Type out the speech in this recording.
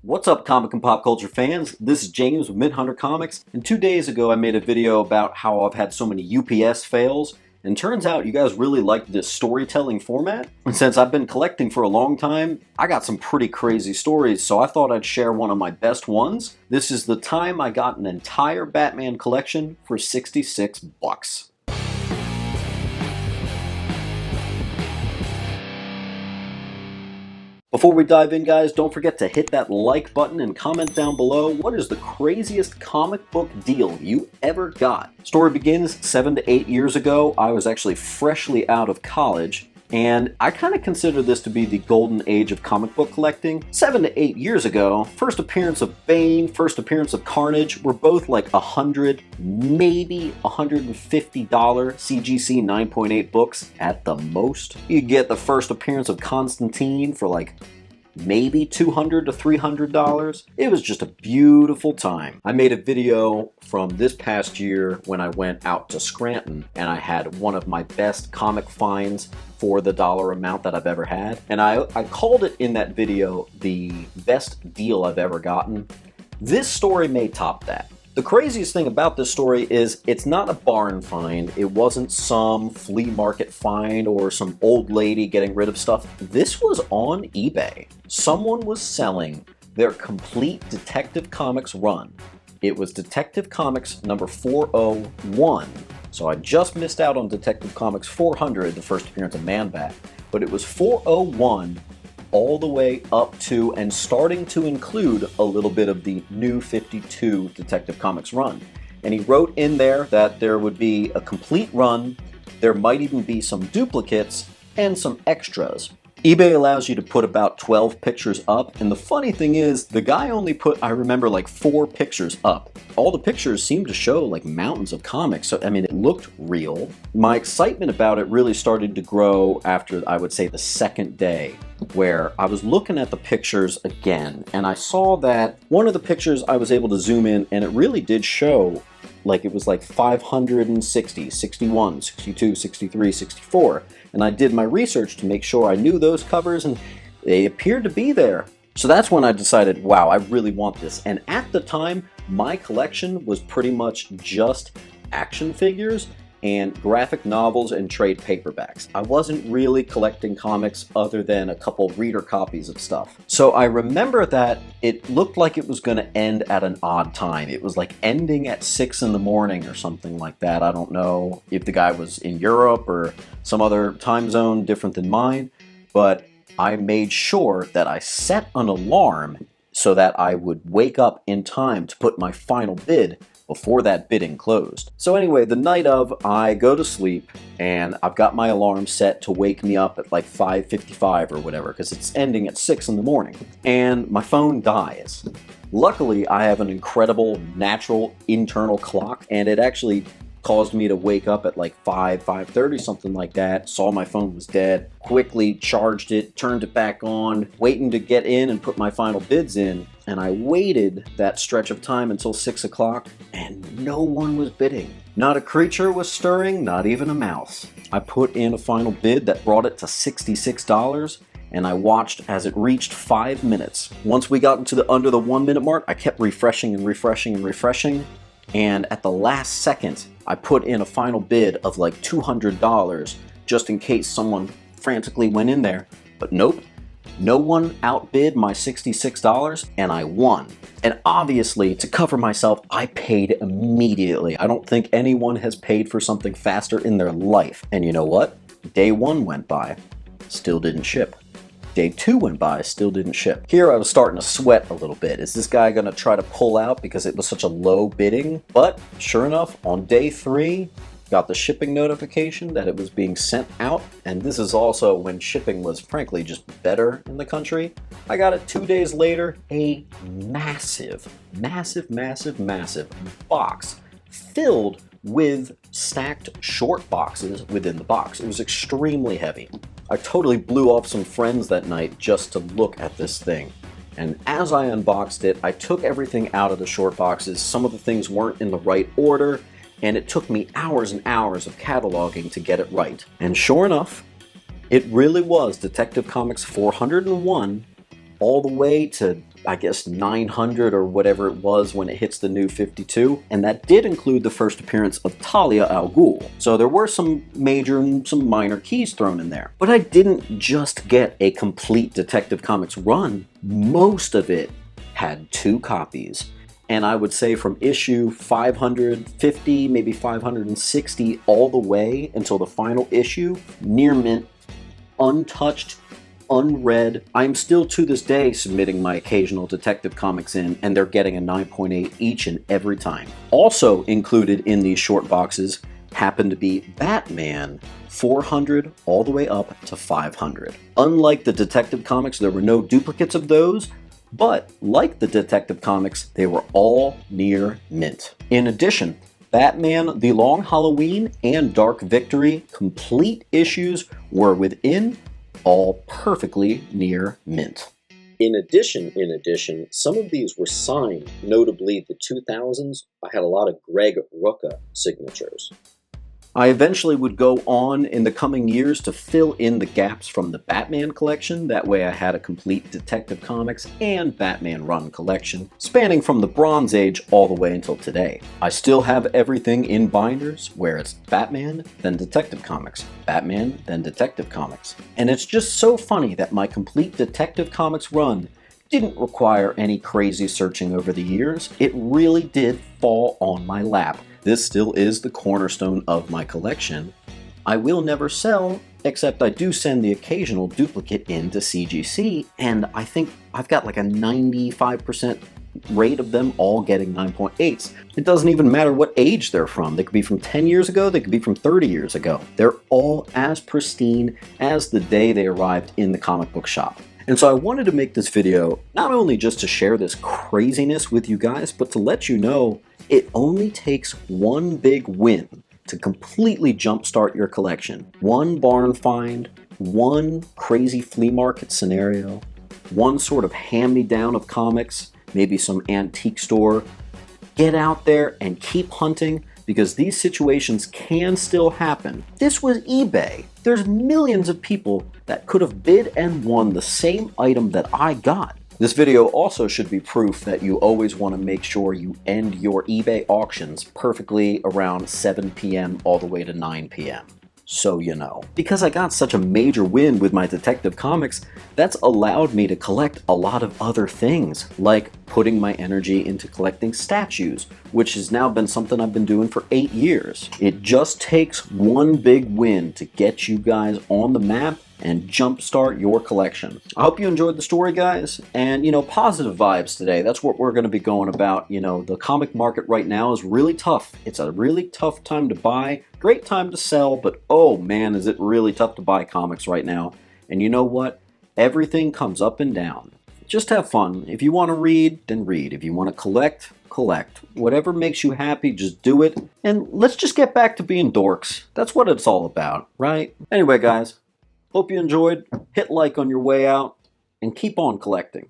What's up, comic and pop culture fans? This is James with Midhunter Comics, and 2 days ago I made a video about how I've had so many UPS fails, and turns out you guys really like this storytelling format. And since I've been collecting for a long time, I got some pretty crazy stories, so I thought I'd share one of my best ones. This is the time I got an entire Batman collection for $66. Before we dive in, guys, don't forget to hit that like button and comment down below what is the craziest comic book deal you ever got. Story begins 7 to 8 years ago. I was actually freshly out of college, and I kind of consider this to be the golden age of comic book collecting. 7 to 8 years ago, first appearance of Bane, first appearance of Carnage were both like $100, maybe $150 CGC 9.8 books at the most. You get the first appearance of Constantine for like maybe $200 to $300. It was just a beautiful time. I made a video from this past year when I went out to Scranton and I had one of my best comic finds for the dollar amount that I've ever had. And I called it in that video the best deal I've ever gotten. This story may top that. The craziest thing about this story is it's not a barn find. It wasn't some flea market find or some old lady getting rid of stuff. This was on eBay. Someone was selling their complete Detective Comics run. It was Detective Comics number 401. So I just missed out on Detective Comics 400, the first appearance of Man-Bat, but it was 401 all the way up to and starting to include a little bit of the new 52 Detective Comics run. And he wrote in there that there would be a complete run, there might even be some duplicates, and some extras. eBay allows you to put about 12 pictures up, and the funny thing is, the guy only put, I remember, like 4 pictures up. All the pictures seemed to show like mountains of comics, so I mean, it looked real. My excitement about it really started to grow after, I would say, the second day, where I was looking at the pictures again, and I saw that one of the pictures I was able to zoom in, and it really did show like it was like 560, 61, 62, 63, 64. And I did my research to make sure I knew those covers, and they appeared to be there. So that's when I decided, wow, I really want this. And at the time, my collection was pretty much just action figures and graphic novels and trade paperbacks. I wasn't really collecting comics other than a couple reader copies of stuff. So I remember that it looked like it was going to end at an odd time. It was like ending at 6 in the morning or something like that. I don't know if the guy was in Europe or some other time zone different than mine, but I made sure that I set an alarm so that I would wake up in time to put my final bid before that bidding closed. So anyway, the night of, I go to sleep and I've got my alarm set to wake me up at like 5:55 or whatever, because it's ending at 6 in the morning. And my phone dies. Luckily, I have an incredible natural internal clock, and it actually caused me to wake up at like 5:30, something like that. Saw my phone was dead, quickly charged it, turned it back on, waiting to get in and put my final bids in. And I waited that stretch of time until 6 o'clock, and no one was bidding. Not a creature was stirring, not even a mouse. I put in a final bid that brought it to $66, and I watched as it reached 5 minutes. Once we got into the under the 1 minute mark, I kept refreshing and refreshing and refreshing. And at the last second, I put in a final bid of like $200 just in case someone frantically went in there. But nope, no one outbid my $66, and I won. And obviously, to cover myself, I paid immediately. I don't think anyone has paid for something faster in their life. And you know what? Day 1 went by, still didn't ship. Day 2 went by, still didn't ship. Here I was starting to sweat a little bit. Is this guy gonna try to pull out because it was such a low bidding? But sure enough, on day 3, got the shipping notification that it was being sent out, and this is also when shipping was frankly just better in the country. I got it 2 days later, a massive box filled with stacked short boxes within the box. It was extremely heavy. I totally blew off some friends that night just to look at this thing. And as I unboxed it, I took everything out of the short boxes. Some of the things weren't in the right order, and it took me hours and hours of cataloging to get it right. And sure enough, it really was Detective Comics 401 all the way to I guess 900 or whatever it was when it hits the new 52, and that did include the first appearance of Talia al Ghul. So there were some major and some minor keys thrown in there. But I didn't just get a complete Detective Comics run. Most of it had 2 copies. And I would say from issue 550, maybe 560, all the way until the final issue, near mint, untouched, unread. I'm still to this day submitting my occasional Detective Comics in, and they're getting a 9.8 each and every time. Also included in these short boxes happened to be Batman 400 all the way up to 500. Unlike the Detective Comics, there were no duplicates of those, but like the Detective Comics, they were all near mint. In addition, Batman The Long Halloween and Dark Victory complete issues were within, all perfectly near mint. In addition, some of these were signed, notably the 2000s. I had a lot of Greg Rucka signatures. I eventually would go on in the coming years to fill in the gaps from the Batman collection. That way I had a complete Detective Comics and Batman run collection, spanning from the Bronze Age all the way until today. I still have everything in binders, where it's Batman, then Detective Comics, Batman, then Detective Comics. And it's just so funny that my complete Detective Comics run didn't require any crazy searching over the years. It really did fall on my lap. This still is the cornerstone of my collection. I will never sell, except I do send the occasional duplicate into CGC, and I think I've got like a 95% rate of them all getting 9.8s. It doesn't even matter what age they're from. They could be from 10 years ago, they could be from 30 years ago. They're all as pristine as the day they arrived in the comic book shop. And so I wanted to make this video not only just to share this craziness with you guys, but to let you know it only takes one big win to completely jumpstart your collection. One barn find, one crazy flea market scenario, one sort of hand-me-down of comics, maybe some antique store. Get out there and keep hunting, because these situations can still happen. This was eBay. There's millions of people that could have bid and won the same item that I got. This video also should be proof that you always want to make sure you end your eBay auctions perfectly around 7 p.m. all the way to 9 p.m. So you know. Because I got such a major win with my Detective Comics, that's allowed me to collect a lot of other things, like putting my energy into collecting statues, which has now been something I've been doing for 8 years. It just takes one big win to get you guys on the map and jumpstart your collection. I hope you enjoyed the story, guys, and positive vibes today. That's what we're going to be going about. The comic market right now is really tough. It's a really tough time to buy, great time to sell, but oh man, is it really tough to buy comics right now. And you know what? Everything comes up and down. Just have fun. If you want to read, then read. If you want to collect, collect. Whatever makes you happy, just do it. And let's just get back to being dorks. That's what it's all about, right? Anyway, guys, hope you enjoyed. Hit like on your way out and keep on collecting.